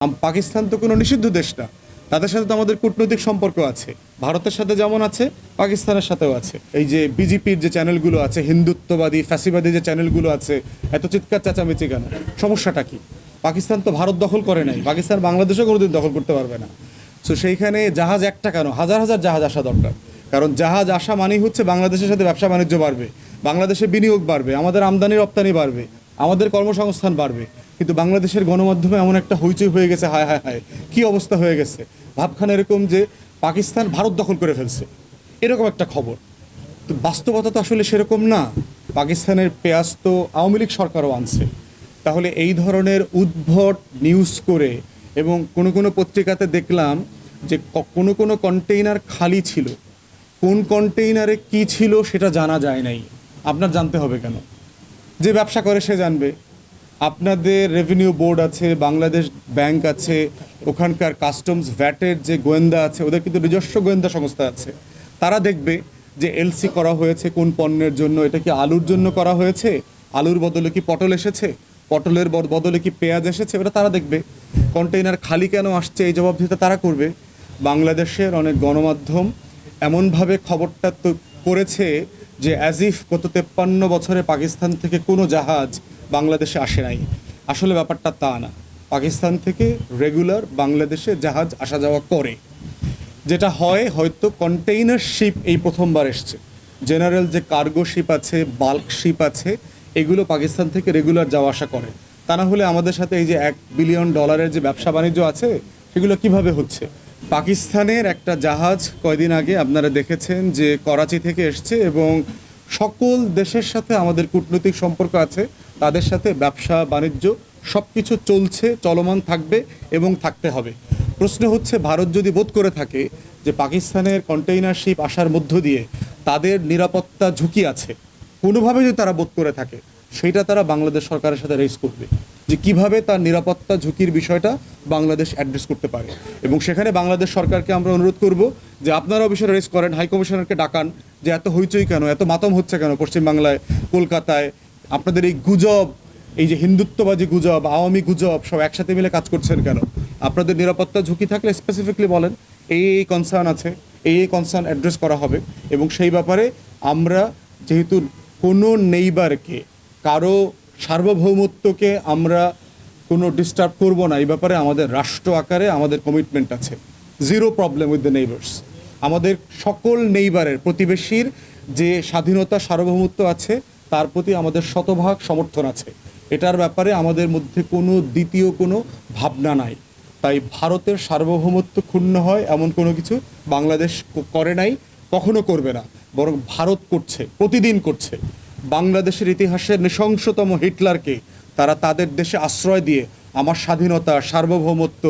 পাকিস্তান তো কোনো নিষিদ্ধ দেশ না, তাদের সাথে তো আমাদের কূটনৈতিক সম্পর্ক আছে। ভারতের সাথে যেমন আছে, পাকিস্তানের সাথেও আছে। এই যে বিজেপির যে চ্যানেলগুলো আছে, হিন্দুত্ববাদী ফ্যাসিবাদী যে চ্যানেলগুলো আছে, এত চিৎকার চেঁচামেচি কেন? সমস্যাটা কি? পাকিস্তান তো ভারত দখল করে নাই, পাকিস্তান বাংলাদেশও কোনোদিন দখল করতে পারবে না। সো সেইখানে জাহাজ একটা কেন, হাজার হাজার জাহাজ আসা দরকার। কারণ জাহাজ আসা মানেই হচ্ছে বাংলাদেশের সাথে ব্যবসা বাণিজ্য বাড়বে, বাংলাদেশে বিনিয়োগ বাড়বে, আমাদের আমদানি রপ্তানি বাড়বে, আমাদের কর্মসংস্থান বাড়বে। কিন্তু বাংলাদেশের গণমাধ্যমে এমন একটা হইচই হয়ে গেছে, হায় হায় হায় কী অবস্থা হয়ে গেছে, ভাবখান এরকম যে পাকিস্তান ভারত দখল করে ফেলছে, এরকম একটা খবর। তো বাস্তবতা তো আসলে সেরকম না। পাকিস্তানের পেঁয়াজ তো আওয়ামী লীগ সরকারও আনছে। তাহলে এই ধরনের উদ্ভট নিউজ করে, এবং কোনো কোনো পত্রিকাতে দেখলাম যে কোনো কোনো কন্টেইনার খালি ছিল, কোন কন্টেইনারে কি ছিল সেটা জানা যায় নাই। আপনার জানতে হবে কেন? যে ব্যবসা করে সে জানবে। আপনাদের রেভিনিউ বোর্ড আছে, বাংলাদেশ ব্যাংক আছে, ওখানকার কাস্টমস ভ্যাটের যে গোয়েন্দা আছে, ওদের কিন্তু নিজস্ব গোয়েন্দা সংস্থা আছে। তারা দেখবে যে এলসি করা হয়েছে কোন পণ্যের জন্য, এটা কি আলুর জন্য করা হয়েছে, আলুর বদলে কি পটল এসেছে, পটলের বদলে কি পেঁয়াজ এসেছে, ওটা তারা দেখবে। কন্টেইনার খালি কেন আসছে, এই জবাবদিহিতা তারা করবে। বাংলাদেশের অনেক গণমাধ্যম এমনভাবে খবরটা তো করেছে যে অ্যাজ ইফ গত 53 বছরে পাকিস্তান থেকে কোনো জাহাজ বাংলাদেশে আসে নাই। আসলে ব্যাপারটা তা না। পাকিস্তান থেকে রেগুলার বাংলাদেশে জাহাজ আসা যাওয়া করে। যেটা হয়, হয়তো কন্টেইনার শিপ এই প্রথমবার এসছে। জেনারেল যে কার্গো শিপ আছে, বাল্ক শিপ আছে, এগুলো পাকিস্তান থেকে রেগুলার যাওয়া আসা করে। তা না হলে আমাদের সাথে এই যে $1 বিলিয়ন যে ব্যবসা বাণিজ্য আছে, সেগুলো কিভাবে হচ্ছে? পাকিস্তানের একটা জাহাজ কয়দিন আগে আপনারা দেখেছেন যে করাচি থেকে এসছে, এবং সকল দেশের সাথে আমাদের কূটনৈতিক সম্পর্ক আছে, তাদের সাথে ব্যবসা বাণিজ্য সব কিছু চলছে, চলমান থাকবে এবং থাকতে হবে। প্রশ্ন হচ্ছে, ভারত যদি বোধ করে থাকে যে পাকিস্তানের কন্টেইনার শিপ আসার মধ্য দিয়ে তাদের নিরাপত্তা ঝুঁকি আছে, কোনোভাবে যদি তারা বোধ করে থাকে, সেইটা তারা বাংলাদেশ সরকারের সাথে রেজ করবে যে কিভাবে তার নিরাপত্তা ঝুঁকির বিষয়টা বাংলাদেশ অ্যাড্রেস করতে পারে। এবং সেখানে বাংলাদেশ সরকারকে আমরা অনুরোধ করব যে আপনারাও বিষয়ে রেজ করেন, হাই কমিশনারকে ডাকান, যে এত হইচই কেন, এত মাতম হচ্ছে কেন পশ্চিমবাংলায়, কলকাতায়। আপনাদের এই গুজব, এই যে হিন্দুত্ববাদী গুজব, আওয়ামী গুজব, সব একসাথে মিলে কাজ করছেন কেন? আপনাদের নিরাপত্তা ঝুঁকি থাকলে স্পেসিফিকলি বলেন, এই কনসার্ন আছে, এই কনসার্ন অ্যাড্রেস করা হবে। এবং সেই ব্যাপারে আমরা যেহেতু কোনো নেইবারকে, কারো সার্বভৌমত্বকে আমরা কোনো ডিস্টার্ব করব না, এই ব্যাপারে আমাদের রাষ্ট্র আকারে আমাদের কমিটমেন্ট আছে। Zero problem with the neighbours. আমাদের সকল নেইবারের, প্রতিবেশীর যে স্বাধীনতা সার্বভৌমত্ব আছে, তার প্রতি আমাদের শতভাগ সমর্থন আছে। এটার ব্যাপারে আমাদের মধ্যে কোনো দ্বিতীয় কোনো ভাবনা নাই। তাই ভারতের সার্বভৌমত্ব ক্ষুণ্ণ হয় এমন কোনো কিছু বাংলাদেশ করে নাই, কখনো করবে না। বরং ভারত করছে, প্রতিদিন করছে। বাংলাদেশের ইতিহাসের নৃশংসতম হিটলারকে তারা তাদের দেশে আশ্রয় দিয়ে আমার স্বাধীনতা, সার্বভৌমত্ব,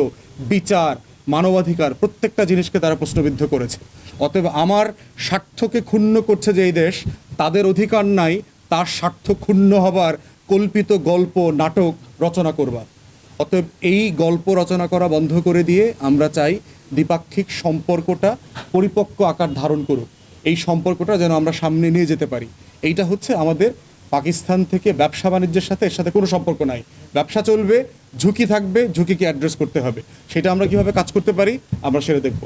বিচার, মানবাধিকার প্রত্যেকটা জিনিসকে তারা প্রশ্নবিদ্ধ করেছে। অতএব আমার স্বার্থকে ক্ষুণ্ণ করছে যে এই দেশ, তাদের অধিকার নাই তার স্বার্থ ক্ষুণ্ণ হবার কল্পিত গল্প, নাটক রচনা করবার। অতএব এই গল্প রচনা করা বন্ধ করে দিয়ে আমরা চাই দ্বিপাক্ষিক সম্পর্কটা পরিপক্ক আকার ধারণ করুক। এই সম্পর্কটা যেন আমরা সামনে নিয়ে যেতে পারি। এইটা হচ্ছে আমাদের পাকিস্তান থেকে ব্যবসা বাণিজ্যের সাথে, এর সাথে কোনো সম্পর্ক নাই। ব্যবসা চলবে, ঝুঁকি থাকবে, ঝুঁকিকে অ্যাড্রেস করতে হবে। সেটা আমরা কীভাবে কাজ করতে পারি আমরা সেটা দেখব।